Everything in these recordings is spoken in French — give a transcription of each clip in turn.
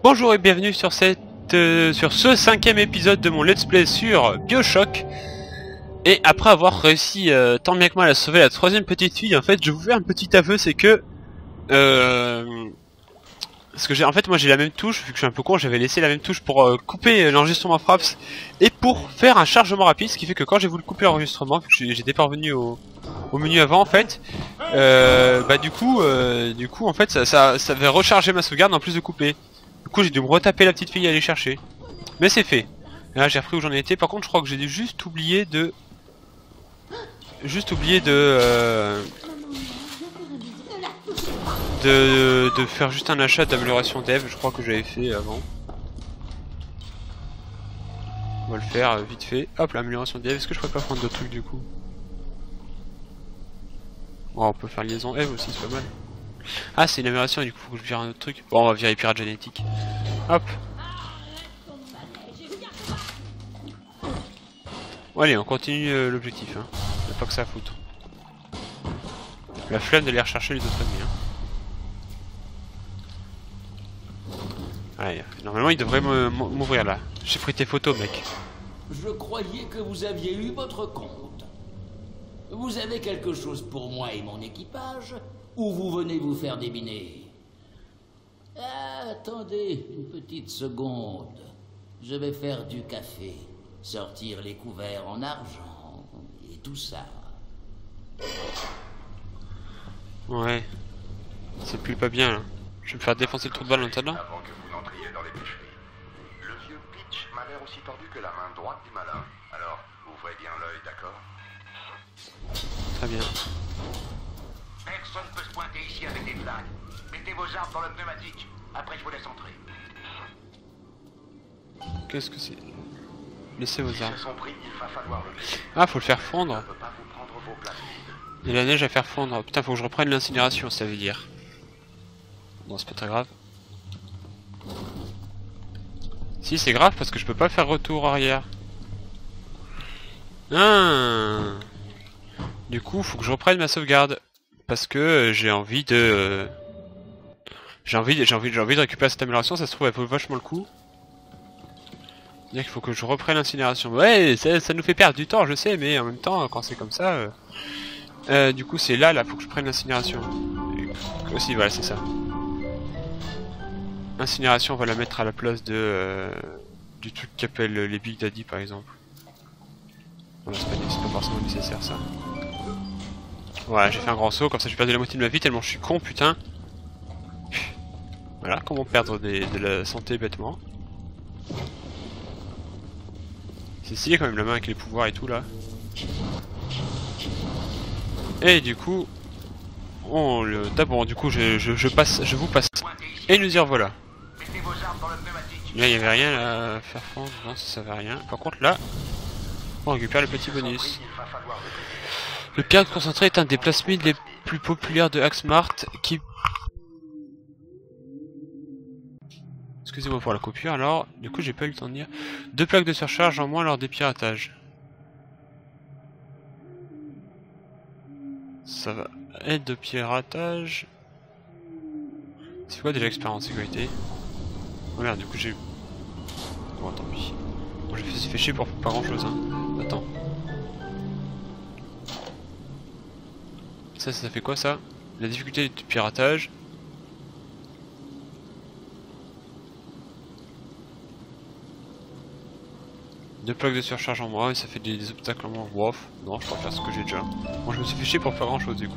Bonjour et bienvenue sur sur ce 5e épisode de mon let's play sur BioShock. Et après avoir réussi tant bien que mal à sauver la troisième petite fille, en fait je vous fais un petit aveu, c'est que parce que en fait moi j'ai la même touche, vu que je suis un peu con, j'avais laissé la même touche pour couper l'enregistrement Fraps et pour faire un chargement rapide, ce qui fait que quand j'ai voulu couper l'enregistrement, vu que j'étais pas revenu au menu avant en fait, du coup en fait ça avait rechargé ma sauvegarde en plus de couper. Du coup j'ai dû me retaper la petite fille et aller chercher. Mais c'est fait. Et là j'ai repris où j'en étais. Par contre je crois que j'ai juste oublié de faire juste un achat d'amélioration dev. Je crois que j'avais fait avant. On va le faire vite fait. Hop, l'amélioration dev. Est-ce que je pourrais pas prendre d'autres trucs du coup? Oh, on peut faire liaison Eve aussi, c'est pas mal. Ah, c'est une amélioration et du coup faut que je vire un autre truc. Bon, on va virer pirate génétique. Hop. Bon, allez, on continue l'objectif. Hein. Il n'y a pas que ça à foutre. La flemme d'aller rechercher les autres ennemis. Hein. Allez, normalement il devrait m'ouvrir là. J'ai pris tes photos, mec. Je croyais que vous aviez eu votre compte. Vous avez quelque chose pour moi et mon équipage, ou vous venez vous faire débiner? Ah, attendez une petite seconde. Je vais faire du café, sortir les couverts en argent et tout ça. Ouais. Ça pue pas bien là. Je vais me faire défoncer le trou de balle en attendant. Avant que vous n'entriez dans les bûcheries. Le vieux Pitch m'a l'air aussi tordu que la main droite du malin. Alors, ouvrez bien l'œil, d'accord? Très bien. Personne peut se pointer ici avec des flingues. Mettez vos armes dans le pneumatique. Après, je vous laisse entrer. Qu'est-ce que c'est? Laissez vos armes. À son prix, il va falloir le laisser. Ah, faut le faire fondre. Je ne peux pas vous prendre vos plasmides. Il y a la neige à faire fondre. Putain, faut que je reprenne l'incinération, ça veut dire. Non, c'est pas très grave. Si, c'est grave parce que je peux pas faire retour arrière. Ah. Du coup, faut que je reprenne ma sauvegarde parce que j'ai envie de récupérer cette amélioration. Ça se trouve, elle vaut vachement le coup. C'est-à-dire qu'il faut que je reprenne l'incinération. Ouais, ça nous fait perdre du temps, je sais, mais en même temps, quand c'est comme ça, du coup, c'est là, faut que je prenne l'incinération. Aussi, voilà, c'est ça. Incinération, on va la mettre à la place de du truc qu'appelle les Big Daddy, par exemple. Voilà, c'est pas forcément nécessaire, ça. Voilà, j'ai fait un grand saut, comme ça j'ai perdu la moitié de ma vie tellement je suis con, putain. Voilà, comment perdre de la santé bêtement. C'est stylé quand même la main avec les pouvoirs et tout là. Et du coup, d'abord du coup je vous passe. Et nous y revoilà. Là il n'y avait rien à faire fondre, non ça servait à rien. Par contre là, on récupère le petit bonus. Le pirate concentré est un des plasmides les plus populaires de Hacksmart qui... Excusez-moi pour la coupure, alors du coup j'ai pas eu le temps de dire. 2 plaques de surcharge en moins lors des piratages. Ça va. Aide de piratage. C'est quoi déjà expérience sécurité? Oh merde, du coup j'ai... Bon tant pis. Bon, j'ai fait chier pour pas grand chose hein. Attends. Ça fait quoi ça? La difficulté du piratage. Deux plaques de surcharge en moins et ça fait des obstacles en moins. Wouf, non, je peux faire ce que j'ai déjà. Bon, je me suis fait chier pour pas grand chose du coup.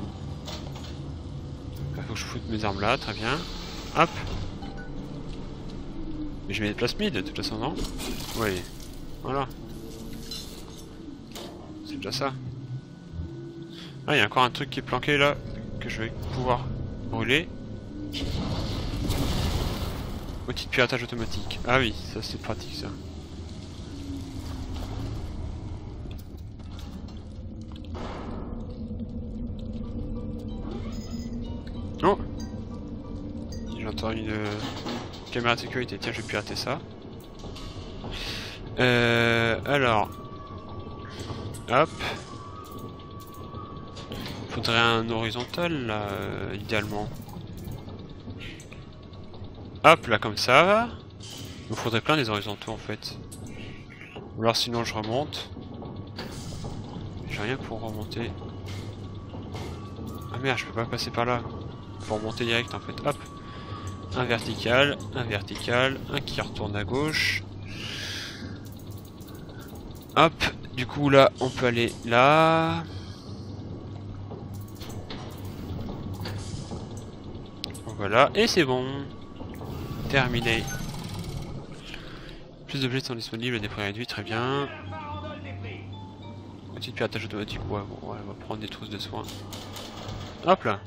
Il faut que je foute mes armes là, très bien. Hop. Mais je mets des plasmides de toute façon, non? Oui. Voilà. C'est déjà ça. Ah, il y a encore un truc qui est planqué là, que je vais pouvoir brûler. Outil de piratage automatique. Ah oui, ça c'est pratique ça. Oh! J'entends une caméra de sécurité. Tiens, je vais pirater ça. Alors. Hop. Faudrait un horizontal là, idéalement. Hop, là comme ça. Il me faudrait plein des horizontaux en fait. Ou alors sinon je remonte. J'ai rien pour remonter. Ah merde, je peux pas passer par là. Faut remonter direct en fait. Hop. Un vertical, un qui retourne à gauche. Hop. Du coup là, on peut aller là. Voilà, et c'est bon. Terminé. Plus d'objets sont disponibles, des prix réduits, très bien. Petite piratage automatique, ouais, bon, ouais, on va prendre des trousses de soins. Hop là.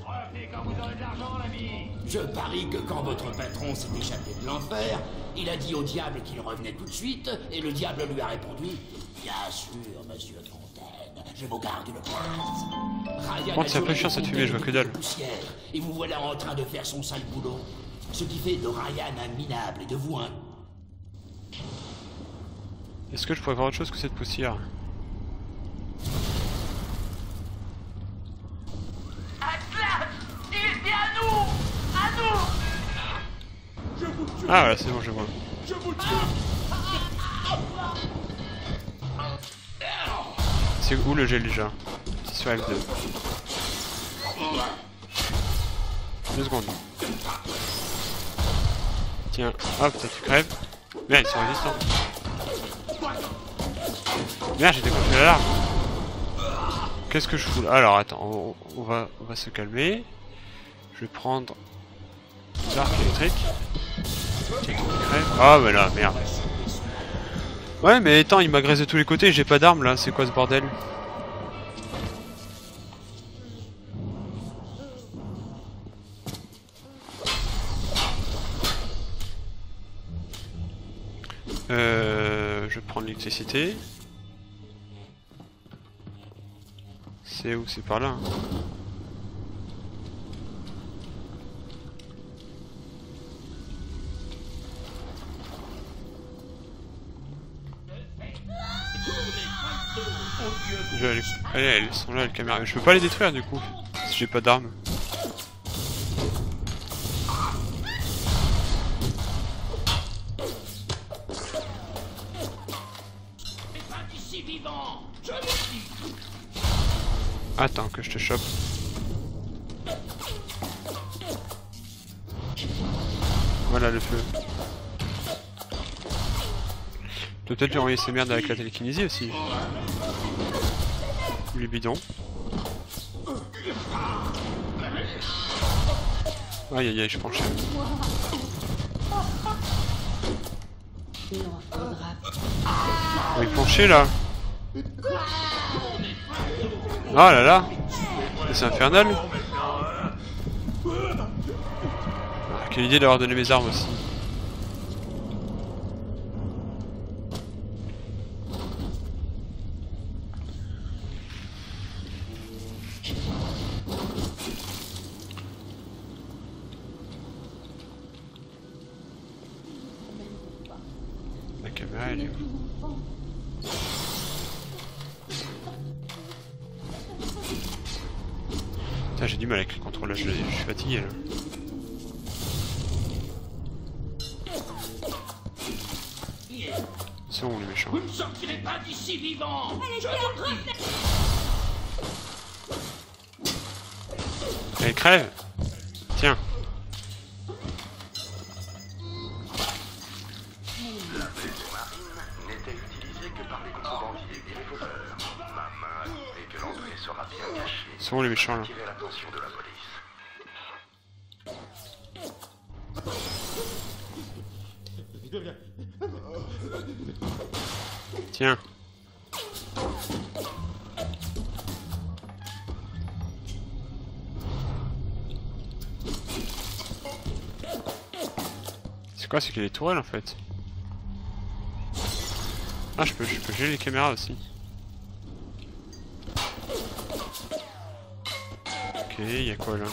Je parie que quand votre patron s'est échappé de l'enfer, il a dit au diable qu'il revenait tout de suite, et le diable lui a répondu « Bien sûr, monsieur Fontaine, je vous garde une place. » Ryan Oh, c'est un peu chiant cette fumée, je vois que dalle. Et vous voilà en train de faire son sale boulot. Ce qui fait de Ryan un minable et de vous un... Est-ce que je pourrais voir autre chose que cette poussière? Atlas, il est à nous! À nous! Ah voilà, c'est bon, je vois. C'est où le gel déjà? C'est sur F2. 2 secondes. Tiens, hop, ça tu crèves. Merde, ils sont résistants. Merde, j'ai déclenché l'alarme. Qu'est-ce que je fous là? Alors attends, on va se calmer. Je vais prendre l'arc électrique. Tiens, qui crève. Ah mais là, merde. Ouais mais attends, il m'agresse de tous les côtés, j'ai pas d'armes là, c'est quoi ce bordel? Je vais prendre l'électricité. C'est où? C'est par là. Hein. Allez, elles sont là, les caméras. Je peux pas les détruire du coup, si j'ai pas d'armes. Attends que je te chope. Voilà le feu. Je peux peut-être lui envoyer ces merdes avec la télékinésie aussi. Ou les bidons. Aïe aïe aïe, je prends cher. Oh, il penchait là. Oh là là. C'est infernal. Ah, quelle idée d'avoir donné mes armes aussi. La caméra elle est où? Putain, j'ai du mal avec le contrôle là, je suis fatigué là. C'est où les méchants? Vous ne sortirez pas d'ici vivant. Allez, crève! Tiens! La paix des marines n'était utilisée que par les contrebandiers et les voleurs. Ma main a juré que l'entrée sera bien cachée. C'est où les méchants là? Attirer l'attention de la police. Tiens! C'est quoi? C'est qu'il y a les tourelles en fait. Ah, je peux gérer les caméras aussi. Ok, il y a quoi là?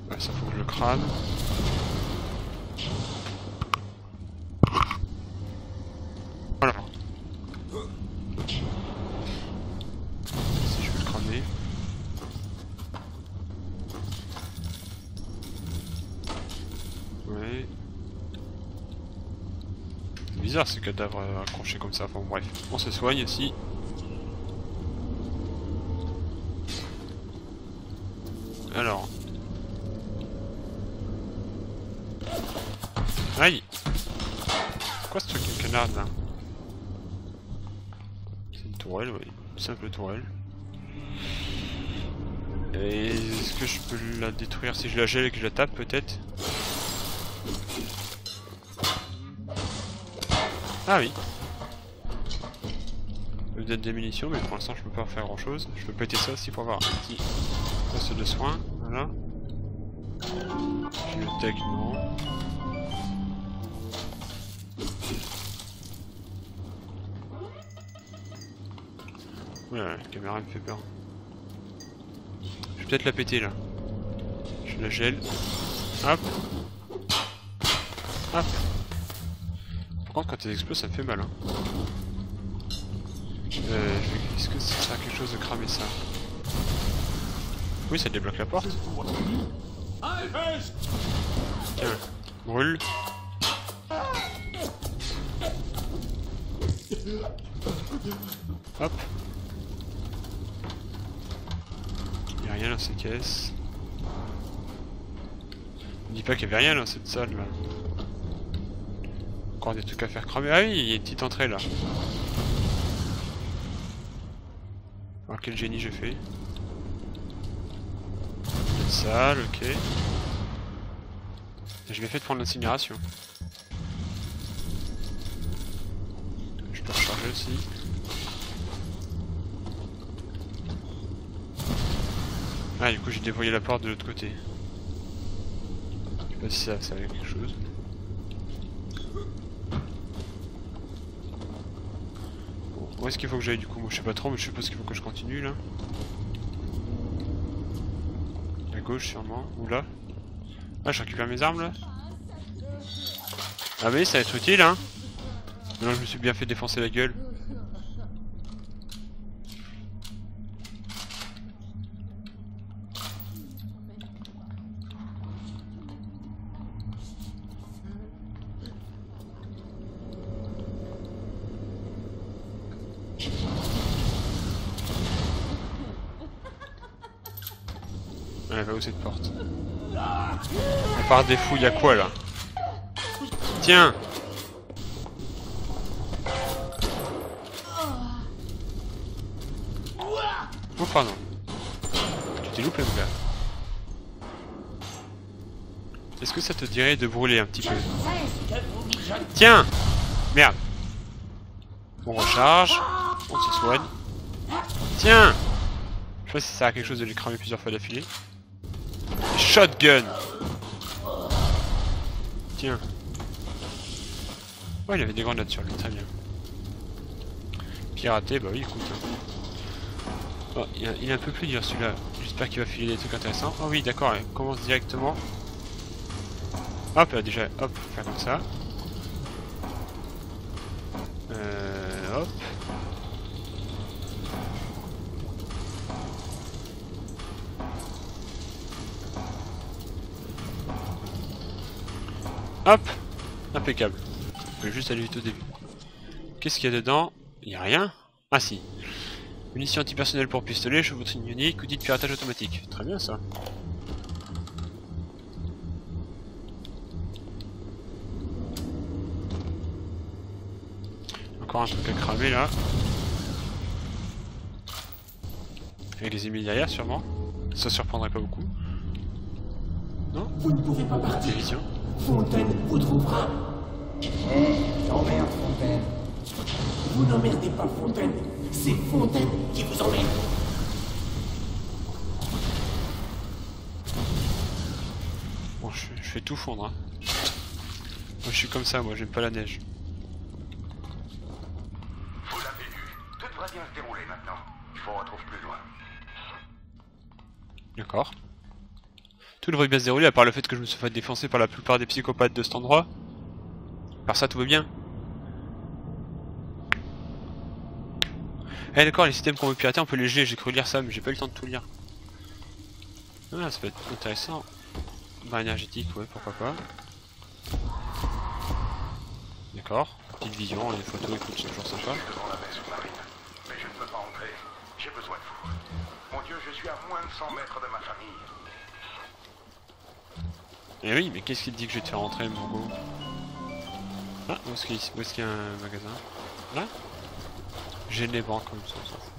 Ouais, ça faut que je le crame. Voilà. Si je peux le cramer. bizarre ces cadavres accrochés comme ça, enfin bref. On se soigne aussi. Alors. Aïe! C'est quoi ce truc de canard là? C'est une tourelle, oui. Une simple tourelle. Et est-ce que je peux la détruire si je la gèle et que je la tape peut-être? Ah oui. Peut-être des munitions, mais pour l'instant je peux pas faire grand chose. Je peux péter ça aussi pour avoir un petit poste de soin. Voilà. J'ai le tech, non. Voilà, la caméra me fait peur. Je vais peut-être la péter là. Je la gèle. Hop. Hop. Par contre quand elle explose ça me fait mal hein. Est-ce que ça sert à quelque chose de cramer ça? Oui ça débloque la porte. Tiens, brûle. Hop. Y'a rien dans ces caisses. On dit pas qu'il y avait rien dans cette salle là. Encore des trucs à faire cramer. Ah oui, il y a une petite entrée là. Alors quel génie j'ai fait. Une salle, ok. Je l'ai fait de prendre l'incinération. Je peux recharger aussi. Ah du coup j'ai dévoyé la porte de l'autre côté. Je sais pas si ça servait à quelque chose. Bon, où est-ce qu'il faut que j'aille du coup? Moi je sais pas trop mais je suppose qu'il faut que je continue là. À gauche sûrement, ou là. Ah je récupère mes armes là. Ah oui ça va être utile hein. Maintenant je me suis bien fait défoncer la gueule. Elle va où cette porte? À part des fous, y'a quoi là? Tiens! Oh pardon. Tu t'es loupé mon gars. Est-ce que ça te dirait de brûler un petit peu? Tiens! Merde! On recharge. On se soigne. Tiens! Je sais pas si ça sert à quelque chose de les cramer plusieurs fois d'affilée. Shotgun! Tiens. Ouais, il avait des grenades sur lui, très bien. Piraté, bah oui, écoute. Oh, il est un peu plus dur celui-là. J'espère qu'il va filer des trucs intéressants. Oh oui, d'accord, il commence directement. Hop, là déjà, hop, faire comme ça. Hop. Hop, impeccable. Je vais juste aller vite au début. Qu'est-ce qu'il y a dedans? Il n'y a rien. Ah si. Munitions antipersonnelles pour pistolet, chevautrine unique, outil de piratage automatique. Très bien ça. Encore un truc à cramer là. Avec les ennemis derrière sûrement. Ça surprendrait pas beaucoup. Non? Vous ne pouvez pas partir. Télévision. Fontaine vous trouvera. T'emmerdes, Fontaine. Vous n'emmerdez pas Fontaine. C'est Fontaine qui vous emmerde. Bon, je fais tout fondre. Hein. Moi je suis comme ça, moi j'aime pas la neige. Vous l'avez vu. Tout devrait bien se dérouler maintenant. Il faut retrouver plus loin. D'accord. Tout devrait bien se dérouler à part le fait que je me suis fait défoncer par la plupart des psychopathes de cet endroit. Par ça tout va bien. Eh d'accord, les systèmes qu'on veut pirater on peut les geler, j'ai cru lire ça mais j'ai pas eu le temps de tout lire. Ah ça peut être intéressant. Barre énergétique, ouais pourquoi pas. D'accord. Petite vision, les photos, écoute, c'est toujours sympa. Devant la baie sous-marine. Mais je ne peux pas entrer. J'ai besoin de vous. Mon Dieu, je suis à moins de 100 mètres de ma famille. Eh oui, mais qu'est-ce qui te dit que je vais te faire rentrer, mon beau? Ah, où est-ce qu'il y a un magasin? Là? J'ai les banques comme ça, on s'en fout.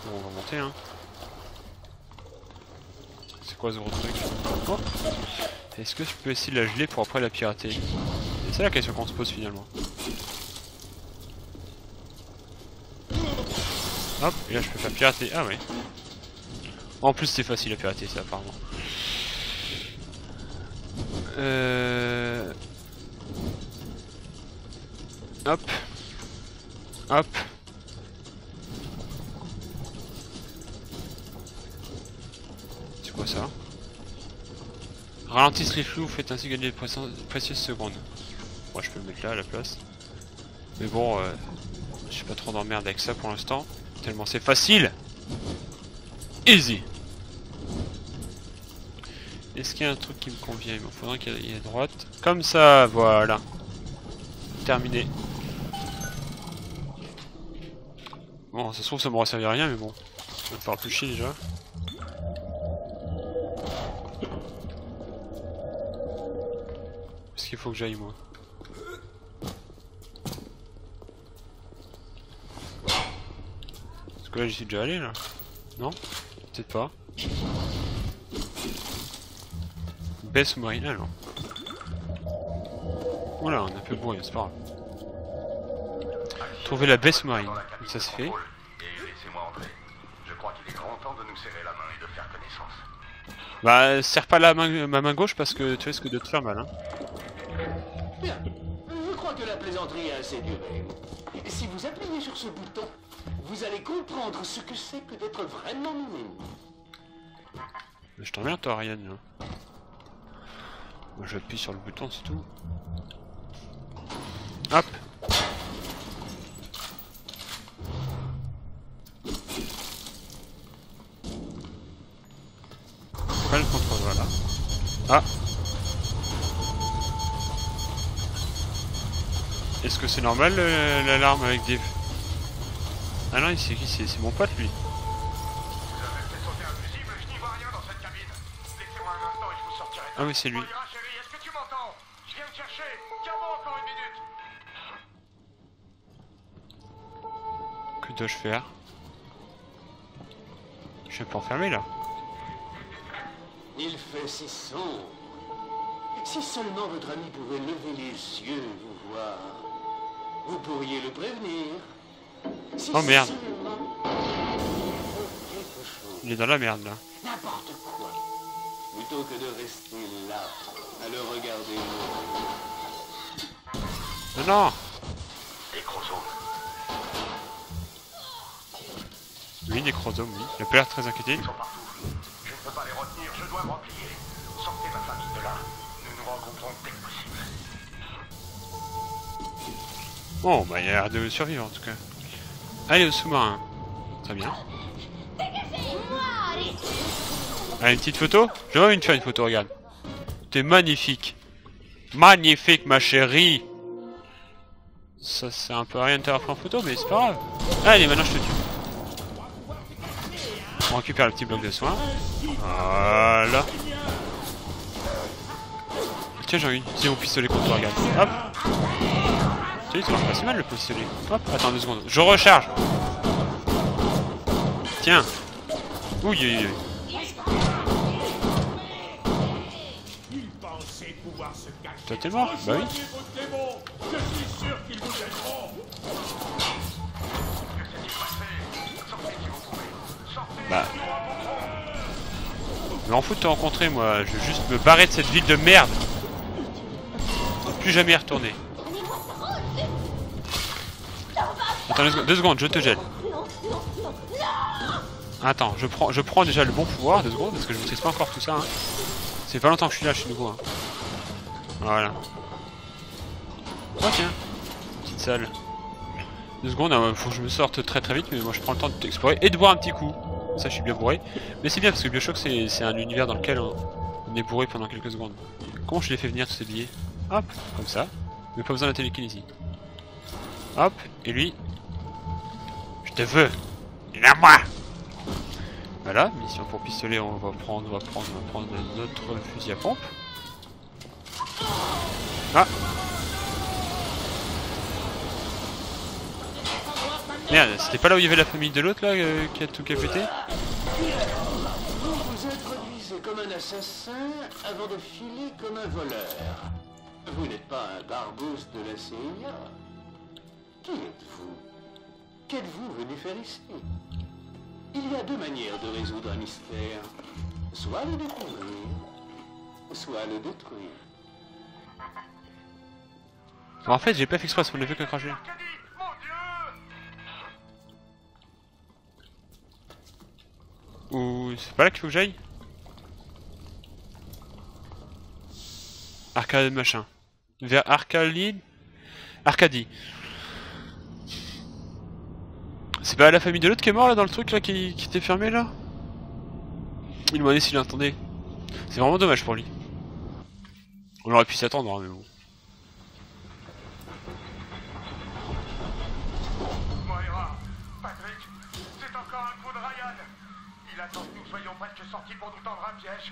Bon, on va monter, hein. C'est quoi ce gros truc? Oh. Est-ce que je peux essayer de la geler pour après la pirater? Et c'est la question qu'on se pose finalement. Hop, et là je peux faire pirater. Ah ouais. En plus c'est facile à pirater ça apparemment. Hop. Hop. C'est quoi ça? Ralentissent les flous, faites ainsi gagner de précieuses secondes. Moi je peux le mettre là à la place. Mais bon, je suis pas trop d'emmerde avec ça pour l'instant. Tellement c'est facile. Easy. Est-ce qu'il y a un truc qui me convient? Il me faudrait qu'il y ait à droite. Comme ça, voilà. Terminé. Bon, ça se trouve ça m'aurait servi à rien, mais bon. Ça va me faire plus chier déjà. Est-ce qu'il faut que j'aille moi? Parce que là j'y suis déjà allé là. Non? Peut-être pas. Baie sous-marine, ah non. Oula, on a un peu bourré, c'est pas grave. Trouver la baie sous-marine, ça se fait. Et laissez-moi entrer. Je crois qu'il est grand temps de nous serrer la main et de faire connaissance. Bah, serre pas ma main gauche parce que tu risques de te faire mal, hein. Bien. Je crois que la plaisanterie a assez duré. Si vous appuyez sur ce bouton, vous allez comprendre ce que c'est que d'être vraiment mignon. Je t'emmerde toi, Ariane, là. Moi j'appuie sur le bouton, c'est tout. Hop. Pas le contrôle, voilà. Ah. Est-ce que c'est normal l'alarme avec des... Ah non, c'est qui? C'est mon pote lui. Vous avez fait sauter un fusible, je n'y vois rien dans cette cabine. Laissez-moi un instant et je vous sortirai. Ah oui, c'est lui. Moira, chérie, est-ce que tu m'entends? Je viens te chercher. Tiens-moi encore une minute. Que dois-je faire? Je suis un peu enfermé là. Il fait si sombre. Si seulement votre ami pouvait lever les yeux, vous voir, vous pourriez le prévenir. Si Oh merde. seulement quelque chose, Il est dans la merde là. n'importe quoi, plutôt que de rester là, à le regarder mourir. Non, non. Des chromosomes. Oui, des chromosomes, oui. Il a pas l'air très inquiété. Ils sont partout. Je ne peux pas les retenir, je dois me replier. Sortez ma famille de là. Nous nous rencontrons dès que possible. Bon, bah il a l'air de survivre en tout cas. Allez au sous-marin. Très bien. Allez, une petite photo? J'ai envie de faire une photo, regarde. T'es magnifique. Magnifique, ma chérie. Ça, c'est un peu rien de t'avoir pris en photo, mais c'est pas grave. Allez, maintenant je te tue. On récupère le petit bloc de soins. Voilà. Tiens, j'ai envie d'utiliser mon pistolet contre toi, regarde. Hop. Tu sais, ça marche pas si mal le pistolet. Hop, attends 2 secondes. Je recharge. Tiens. Ouille, ouille, ouille. Toi t'es mort? Bah oui. Bah. Je m'en fous de te rencontrer moi, je veux juste me barrer de cette ville de merde. Ne plus jamais y retourner. Attends 2 secondes, je te gèle. Attends, je prends déjà le bon pouvoir, 2 secondes, parce que je ne maîtrise pas encore tout ça. Hein. C'est pas longtemps que je suis là, je suis nouveau. Hein. Voilà. Oh tiens, petite salle. 2 secondes, faut que je me sorte très très vite, mais moi je prends le temps de t'explorer et de boire un petit coup. Ça je suis bien bourré. Mais c'est bien parce que Bioshock c'est un univers dans lequel on est bourré pendant quelques secondes. Comment je l'ai fait venir tous ces billets? Hop, comme ça. Mais pas besoin de la télékinésie. Hop, et lui. Je te veux. Il est à moi. Voilà, mission pour pistolet, on va prendre notre fusil à pompe. Ah. Merde, c'était pas là où il y avait la famille de l'autre là qui a tout capoté? Vous vous introduisez comme un assassin avant de filer comme un voleur. Vous n'êtes pas un barbouze de la CIA. Qui êtes-vous? Qu'êtes-vous venu faire ici? Il y a deux manières de résoudre un mystère. Soit le découvrir, soit le détruire. En fait, j'ai pas fait exprès, on ne fait que cracher. Ou c'est pas là qu'il faut que j'aille? Arcade machin. Vers Arcadie. C'est pas la famille de l'autre qui est mort là dans le truc là qui était fermé là? Il m'a dit s'il l'entendait. C'est vraiment dommage pour lui. On aurait pu s'attendre hein, mais bon. Moira, Patrick, c'est encore un coup de Ryan. Il attend que nous soyons presque sortis pour nous tendre un piège.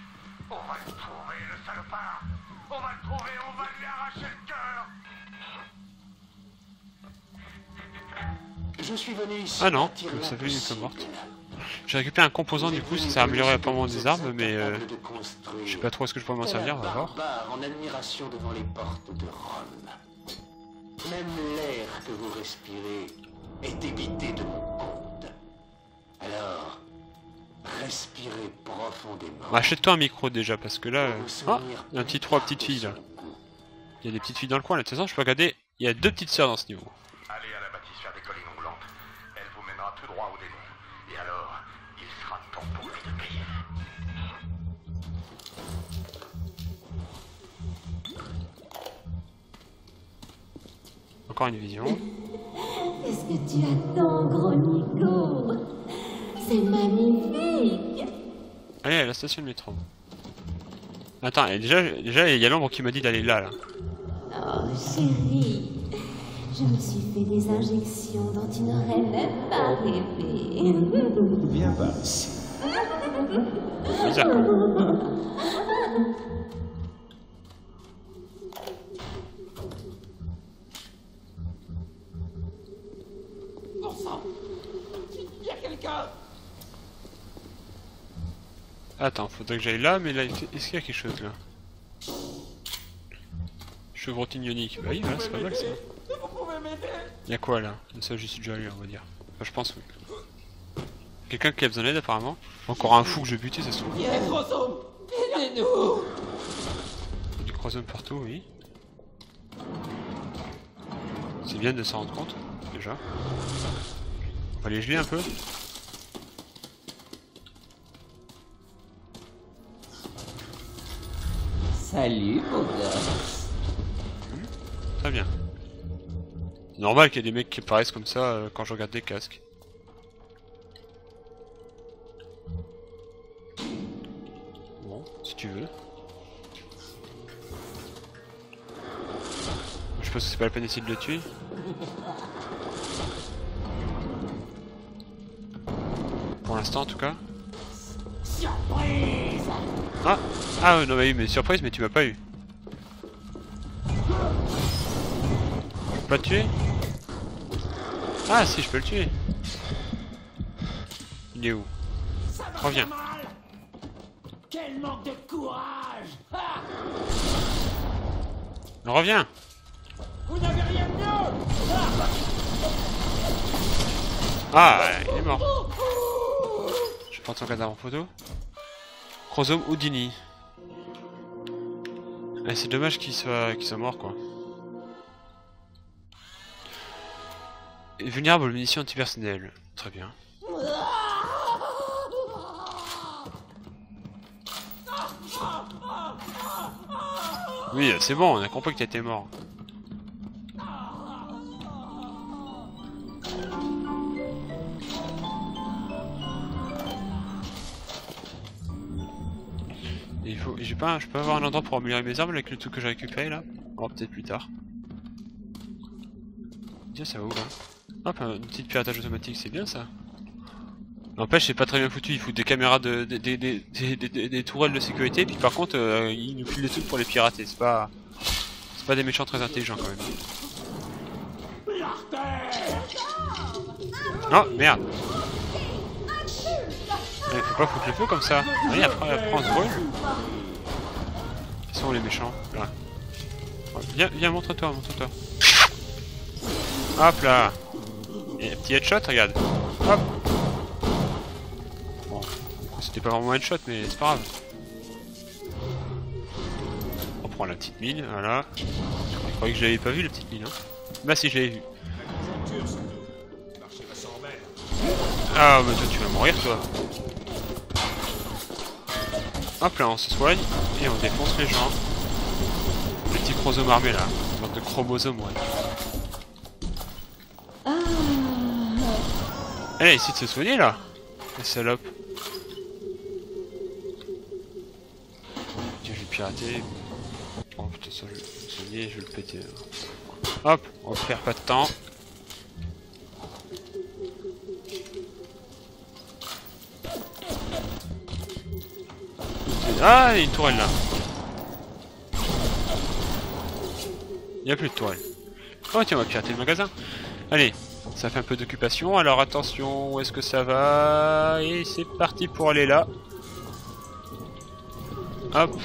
On va le trouver, le salopard. On va le trouver, on va lui arracher le cœur. Je suis venu ici. Ah non, attirer ça fait une femme morte. l'impossible. J'ai récupéré un composant du coup, ça a amélioré l'apparemment des armes, mais Incapable de construire. je sais pas trop à ce que je pourrais m'en servir, on va voir. Barbare en admiration devant les portes de Rome. Même l'air que vous respirez est débité de mon compte. Alors, respirez profondément. Bah, achète-toi un micro déjà, parce que là... Ah, il y a un petit 3 petites filles là. Il y a des petites filles dans le coin là, de toute façon je peux regarder, il y a 2 petites sœurs dans ce niveau. Allez à la bâtisse faire des collines roulantes. Elle vous mènera tout droit au démon. Et alors, il sera temps pour lui de payer. Encore une vision. Qu'est-ce que tu attends, gros Nico? C'est magnifique! Allez, à la station de métro. Attends, et déjà il y a l'ombre qui m'a dit d'aller là. Oh, chérie, je me suis fait des injections dont tu n'aurais même pas rêvé. Viens par ici. Bizarre. Bon sang! Il y a quelqu'un! Attends, faudrait que j'aille là, mais là, est-ce qu'il y a quelque chose là? Chevrotine ionique, bah oui, voilà, c'est pas mal ça. Vous pouvez m'aider? Y'a quoi là? Ça, j'y suis déjà allé, on va dire. Enfin, je pense, oui. Quelqu'un qui a besoin d'aide apparemment. Encore un fou que je butais, ça se trouve. Il y a un chromosome! Aidez-nous! Il y a du chromosome partout, oui. C'est bien de s'en rendre compte, déjà. On va les geler un peu. Salut, beau gosse. Très bien. C'est normal qu'il y ait des mecs qui paraissent comme ça quand je regarde des casques. Bon, si tu veux. Je pense que c'est pas la peine d'essayer de le tuer. Pour l'instant en tout cas. Surprise! Ah! Ah non mais oui, mais surprise, mais tu m'as pas eu. Je peux pas le tuer? Ah si, je peux le tuer. Il est où? Reviens. Quel manque de courage! Ah! Reviens! Vous n'avez rien de mieux! Ah, il est mort. Je vais prendre son cadavre en photo. Chromosome Houdini. Eh, c'est dommage qu'il soit mort quoi. Et vulnérable aux munitions antipersonnelles. Très bien. Oui, c'est bon, on a compris que t'étais mort. Et il faut, je peux avoir un endroit pour améliorer mes armes avec le truc que j'ai récupéré là. Oh, peut-être plus tard. Tiens, ça va où là? Hop, un petit piratage automatique, c'est bien ça. N'empêche, c'est pas très bien foutu, il fout des caméras des tourelles de sécurité, puis par contre, il nous file des trucs pour les pirater, c'est pas des méchants très intelligents quand même. Oh merde! Faut pas foutre le feu comme ça. Oui, après on se brûle. Qui sont les méchants? Là. Viens, montre-toi, montre-toi. Hop là! Et un petit headshot, regarde. Hop! Bon, c'était pas vraiment un headshot, mais c'est pas grave. On prend la petite mine, voilà. Je croyais que je l'avais pas vu la petite mine. Hein. Bah si, je l'avais vu. Ah, mais toi tu vas mourir toi. Hop là, on se soigne et on défonce les gens. Les petits chromosomes armés là. Une sorte de chromosomes, ouais. Elle essaie de se soigner là, la salope. Tiens, je vais pirater. Oh putain, ça je vais me soigner, je vais le péter. Hop, on perd pas de temps. Ah, il y a une tourelle là. Il n'y a plus de tourelle. Oh tiens, on va pirater le magasin. Allez, ça fait un peu d'occupation. Alors attention, où est-ce que ça va? Et c'est parti pour aller là. Hop.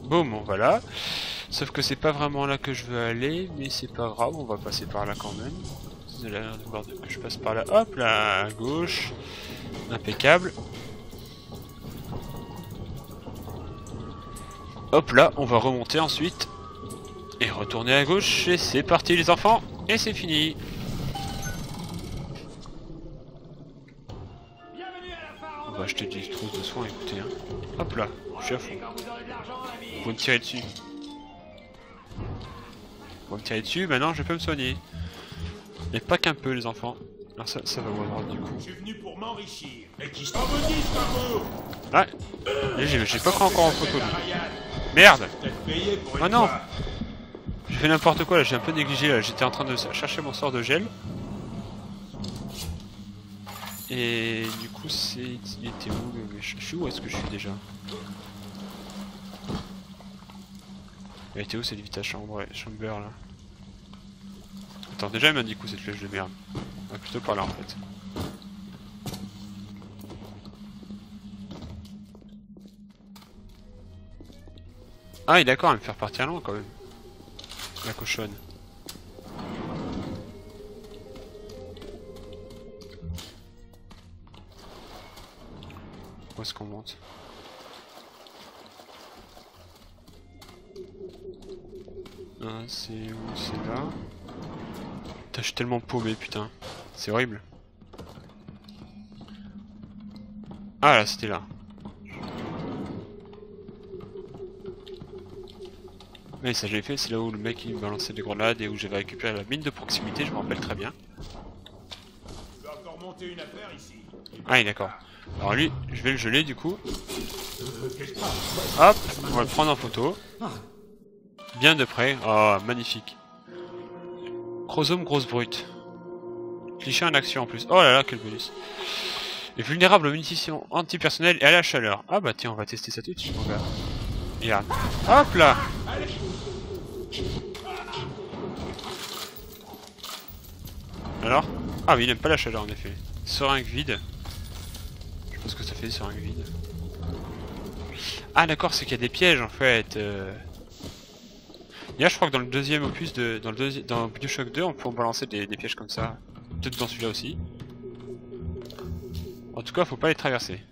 Boum, on va là. Sauf que c'est pas vraiment là que je veux aller, mais c'est pas grave, on va passer par là quand même. Vous allez voir que je passe par là. Hop là, à gauche. Impeccable. Hop là, on va remonter ensuite. Et retourner à gauche. Et c'est parti les enfants. Et c'est fini. On va acheter des trousses de soins, écoutez. Hein. Hop là, je suis à fond. Vous me tirez dessus. Vous me tirez dessus, maintenant je peux me soigner. Mais pas qu'un peu les enfants. Alors ça va au droit du coup. Je suis venu pour m'enrichir. Et qui s'en me dit, Starbo? Ah, j'ai pas pris encore en photo lui. Merde! Oh non! J'ai fait n'importe quoi là, j'ai un peu négligé là, j'étais en train de chercher mon sort de gel. Et du coup il était où le... Je suis où est-ce que je suis déjà? Il était où cette vite à chambre, chamber là? Attends, déjà il m'a dit coup cette flèche de merde. On va plutôt par là en fait. Ah il est d'accord à me faire partir loin quand même. La cochonne. Où est-ce qu'on monte? Ah, c'est où? C'est là. Putain, je suis tellement paumé, putain. C'est horrible. Ah là, c'était là. Mais ça je l'ai fait, c'est là où le mec il me balançait des grenades et où j'avais récupéré la mine de proximité, je me rappelle très bien. Ah il est d'accord. Alors lui, je vais le geler du coup. Hop, on va le prendre en photo. Bien de près, oh magnifique. Chromosome grosse brute. Cliché en action en plus, oh là là quel bonus. Et vulnérable aux munitions antipersonnelles et à la chaleur. Ah bah tiens on va tester ça tout de suite mon gars. Regarde. Hop là. Alors? Ah oui, il n'aime pas la chaleur en effet. Seringue vide. Je sais pas ce que ça fait, seringue vide. Ah d'accord, c'est qu'il y a des pièges en fait. Là je crois que dans le deuxième opus, dans Bioshock 2, on peut balancer des pièges comme ça. Peut-être dans celui-là aussi. En tout cas, faut pas les traverser.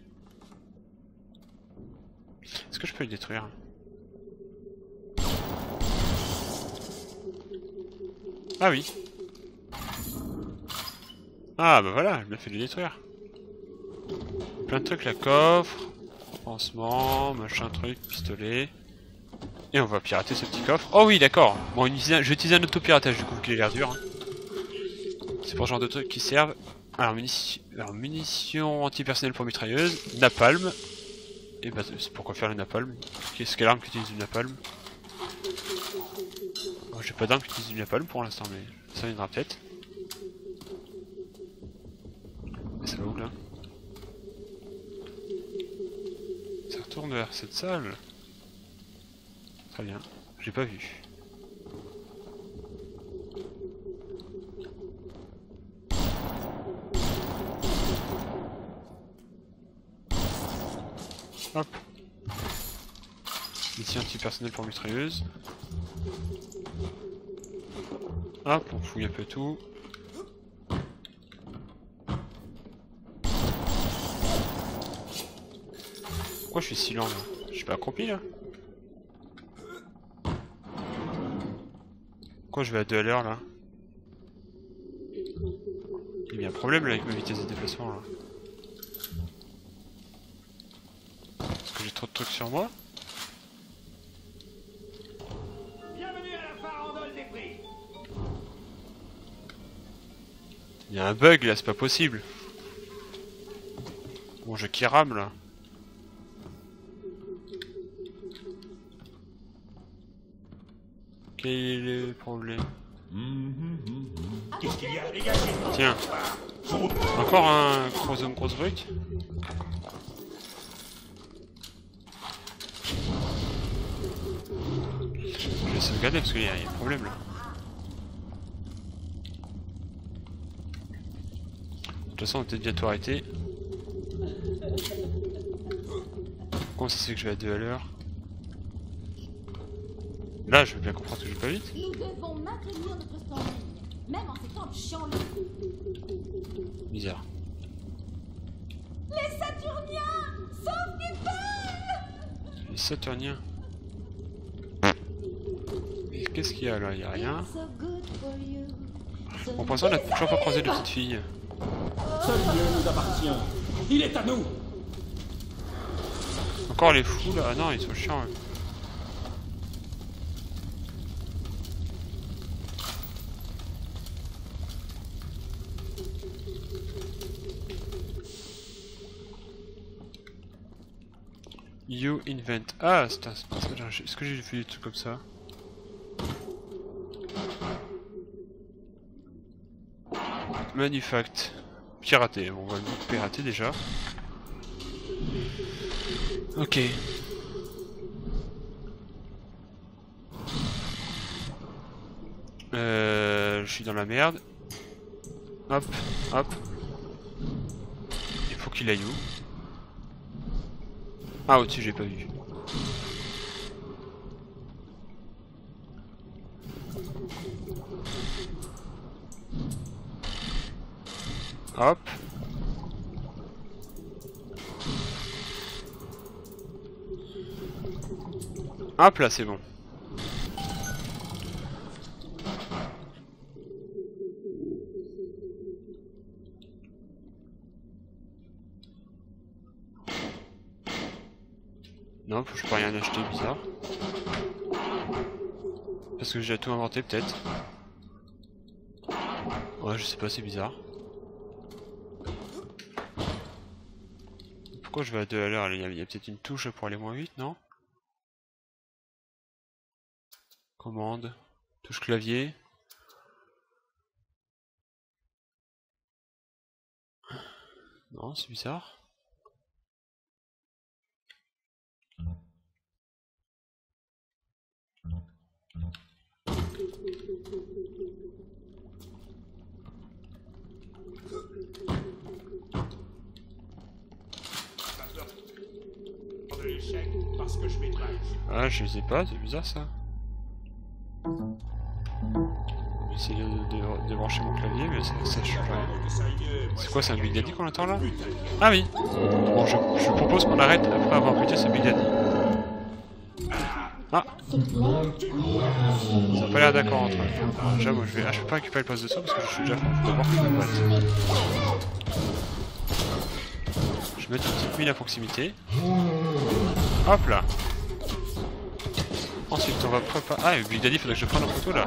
Est-ce que je peux les détruire? Ah oui. Ah bah voilà, je me fait les détruire. Plein de trucs, la coffre, pansement, machin truc, pistolet. Et on va pirater ce petit coffre. Oh oui d'accord. Bon, je vais utiliser un auto-piratage du coup, qui a l'air dur. Hein. C'est pour ce genre de trucs qui servent. Alors, munitions antipersonnelles pour mitrailleuse, napalm. Et bah c'est pourquoi faire le napalm? Qu'est-ce qu'est l'arme qui utilise du napalm? j'ai pas d'arme qui utilise du napalm pour l'instant, mais ça viendra peut-être. Ça va où là? Ça retourne vers cette salle. Très bien, j'ai pas vu. Hop. Ici anti-personnel pour mitrailleuse. Hop, on fouille un peu tout. Pourquoi je suis si lent là? Je suis pas accroupi là? Pourquoi je vais à 2 à l'heure là? Il y a un problème là avec ma vitesse de déplacement là. Est-ce que j'ai trop de trucs sur moi? Bienvenue à la farandole des prix. Il y a un bug là, c'est pas possible. Bon, je qui rame là. Quel est le problème? Qu'est-ce qu'il y a, les gars? Tiens. Encore un grosse brique. Je vais sauvegarder parce qu'il y a un problème là. De toute façon on va peut-être bientôt arrêter. Comment ça se fait que je vais à 2 à l'heure? Là je veux bien comprendre que je vais pas vite. Nous devons maintenir notre standing, même en ces temps de chiant-là. Bizarre. Les Saturniens! Sauf Nipple! Les Saturniens. Mais qu'est-ce qu'il y a là? Il y a rien. Bon, pour l'instant on a toujours pas croisé de petite fille. Ce lieu nous appartient. Il est à nous. Encore les fous là? Ah non, ils sont chiants. Ouais. You invent. Ah, c'est un passage. Est-ce que j'ai fait des trucs comme ça? Manufact. Pirater. Bon, on va le pirater déjà. Ok. Je suis dans la merde. Hop, hop. Il faut qu'il aille où? Ah, au-dessus, j'ai pas vu. Hop. Hop là, c'est bon. Non, je peux rien acheter, bizarre. Parce que j'ai tout inventé, peut-être. Ouais, je sais pas, c'est bizarre. Pourquoi je vais à 2 à l'heure? Il y a peut-être une touche pour aller moins vite, non? Commande. Touche clavier. Non, c'est bizarre. Ah, je sais pas, c'est bizarre ça. J'essaie de brancher mon clavier, mais ça change rien. C'est quoi, c'est un Big Daddy qu'on attend là? Ah oui. Bon, je propose qu'on arrête après avoir buté ce Big Daddy. Ah. Ça a pas l'air d'accord entre eux. Déjà, moi je vais. Ah, je peux pas récupérer le poste de saut parce que je suis déjà d'abord que je boîte. Je vais mettre une petite mine à proximité. Hop là. Ensuite, on va préparer. Ah, Big Daddy, faudrait que je prenne en photo là.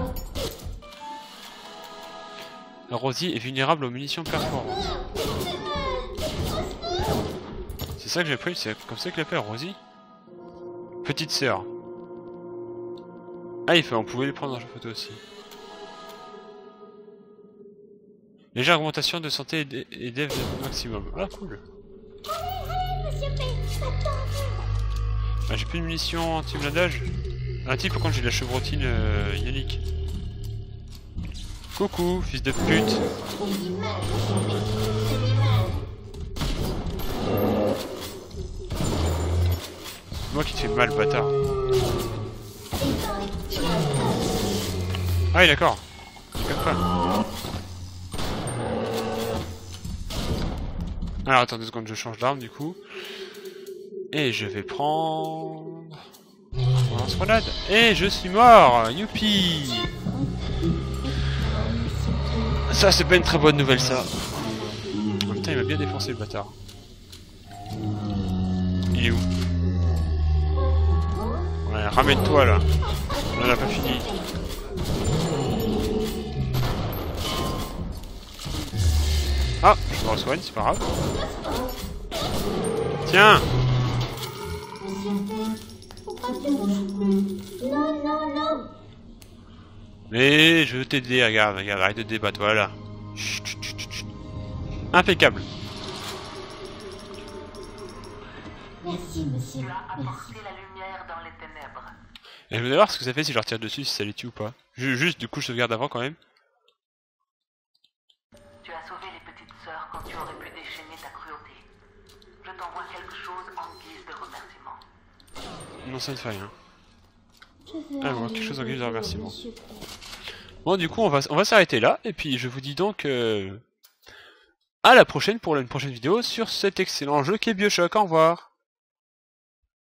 Rosie est vulnérable aux munitions perforantes. C'est ça que j'ai pris, c'est comme ça qu'il l'appelle Rosie. Petite sœur. Ah, on pouvait les prendre en photo aussi. Légère augmentation de santé et dev maximum. Ah, cool. Ah, j'ai plus de munitions anti-blindage. Un type, par contre, j'ai de la chevrotine ionique. Coucou, fils de pute. C'est moi qui te fais mal, bâtard. Ah oui, d'accord. Pas. Alors, attends 2 secondes, je change d'arme, du coup. Et je vais prendre... lance-grenade. Et je suis mort. Youpi. Ça, c'est pas une très bonne nouvelle, ça. En même temps, il m'a bien défoncé, le bâtard. Il est où? Ouais, ramène-toi, là. On en a pas fini. Ah, je me resoigne, c'est pas grave. Tiens. Non, non, non. Mais je veux t'aider, regarde, arrête de débattre, voilà. Chut, chut, chut, chut. Impeccable. Merci, monsieur. Tu as apporté la lumière dans les ténèbres. Et je voudrais voir ce que ça fait si je leur tire dessus, si ça les tue ou pas. Juste, du coup, je sauvegarde avant quand même. Tu as sauvé les petites sœurs quand tu aurais pu déchaîner ta cruauté. Je t'envoie quelque chose en guise de remerciement. Non, ça ne fait rien. Je veux Ah, bon, aller quelque chose en guise de au remerciement. monsieur. Bon, du coup, on va s'arrêter là. Et puis, je vous dis donc à la prochaine pour une prochaine vidéo sur cet excellent jeu qui est BioShock. Au revoir.